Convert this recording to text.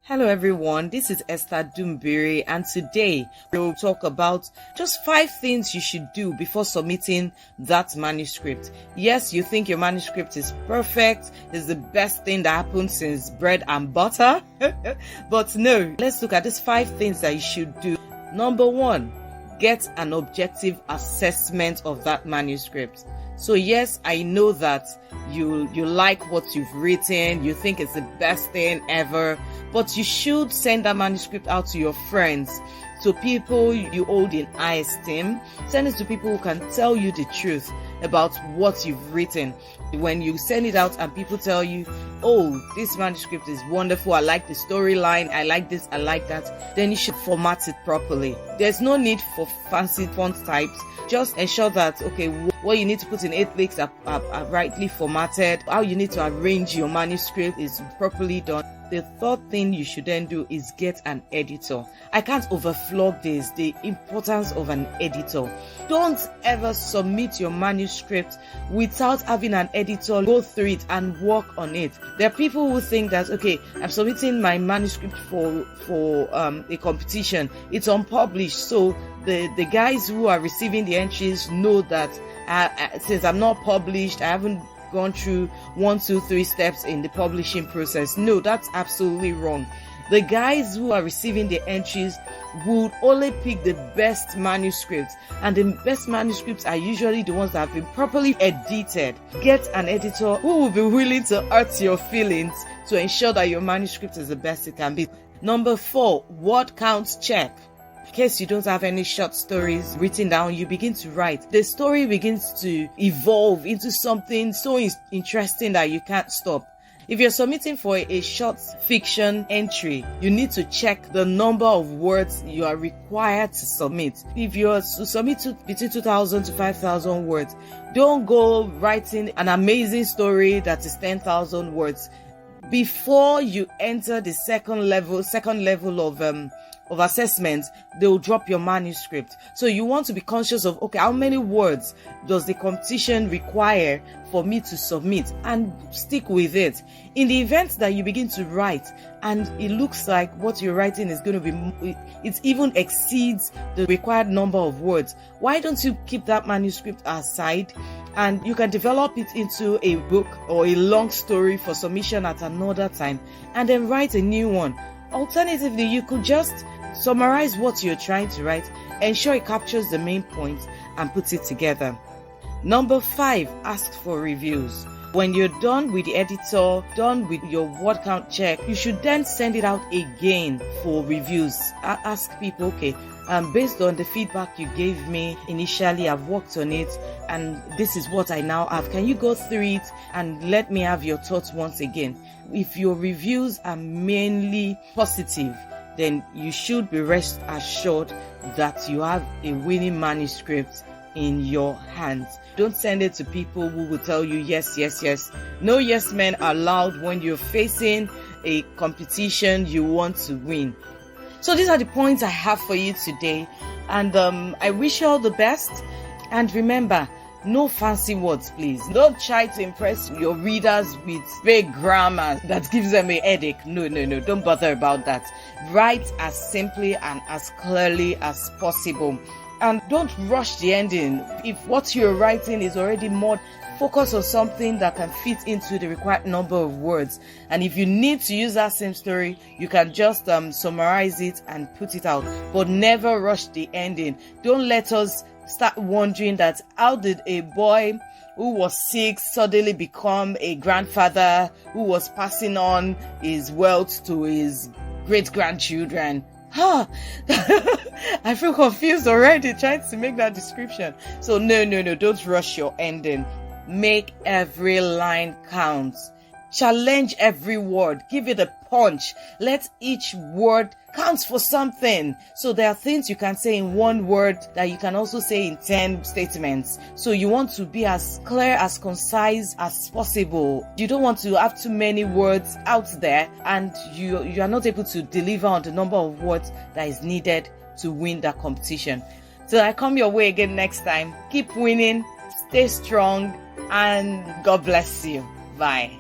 Hello everyone, this is Esther Dumbiri, and today we'll talk about just 5 things you should do before submitting that manuscript. Yes, you think your manuscript is perfect, is the best thing that happened since bread and butter, but no, let's look at these 5 things that you should do. Number 1, get an objective assessment of that manuscript. So yes, I know that you like what you've written, you think it's the best thing ever, but you should send that manuscript out to your friends, to people you hold in high esteem. Send it to people who can tell you the truth about what you've written. When you send it out and people tell you, oh, this manuscript is wonderful, I like the storyline, I like this, I like that, then you should format it properly. There's no need for fancy font types. Just ensure that, okay, what you need to put in italics are rightly formatted. How you need to arrange your manuscript is properly done. The third thing you should then do is get an editor. I can't overflog this, the importance of an editor. Don't ever submit your manuscript without having an editor go through it and work on it. There are people who think that, okay, I'm submitting my manuscript for a competition. It's unpublished, so the guys who are receiving the entries know that since I'm not published, I haven't gone through 1, 2, 3 steps in the publishing process. No, that's absolutely wrong. The guys who are receiving the entries would only pick the best manuscripts, and the best manuscripts are usually the ones that have been properly edited. Get an editor who will be willing to hurt your feelings to ensure that your manuscript is the best it can be. Number 4, word count check. In case you don't have any short stories written down, you begin to write. The story begins to evolve into something so interesting that you can't stop. If you're submitting for a short fiction entry, you need to check the number of words you are required to submit. If you're to submit between 2,000 to 5,000 words, don't go writing an amazing story that is 10,000 words. Before you enter the second level of assessment, they'll drop your manuscript. So you want to be conscious of, okay, how many words does the competition require for me to submit, and stick with it. In the event that you begin to write and it looks like what you're writing is going to be, it even exceeds the required number of words, why don't you keep that manuscript aside and you can develop it into a book or a long story for submission at another time, and then write a new one. Alternatively, you could just summarize what you're trying to write, ensure it captures the main points, and put it together. Number 5, ask for reviews. When you're done with the editor, done with your word count check, you should then send it out again for reviews. Ask people, okay, based on the feedback you gave me initially, I've worked on it, and this is what I now have. Can you go through it and let me have your thoughts once again? If your reviews are mainly positive, then you should be rest assured that you have a winning manuscript in your hands. Don't send it to people who will tell you yes, yes, yes. No yes men are allowed when you're facing a competition you want to win. So these are the points I have for you today, and I wish you all the best. And remember, no fancy words, please. Don't try to impress your readers with vague grammar that gives them a headache. No, don't bother about that. Write as simply and as clearly as possible. And don't rush the ending. If what you're writing is already more, focus on something that can fit into the required number of words. And if you need to use that same story, you can just summarize it and put it out. But never rush the ending. Don't let us start wondering that how did a boy who was 6 suddenly become a grandfather who was passing on his wealth to his great-grandchildren. I feel confused already trying to make that description. So no, don't rush your ending. Make every line count. Challenge every word. Give it a punch. Let each word count for something. So there are things you can say in 1 word that you can also say in 10 statements. So you want to be as clear, as concise as possible. You don't want to have too many words out there and you are not able to deliver on the number of words that is needed to win that competition. So I come your way again next time. Keep winning, stay strong, and God bless you. Bye.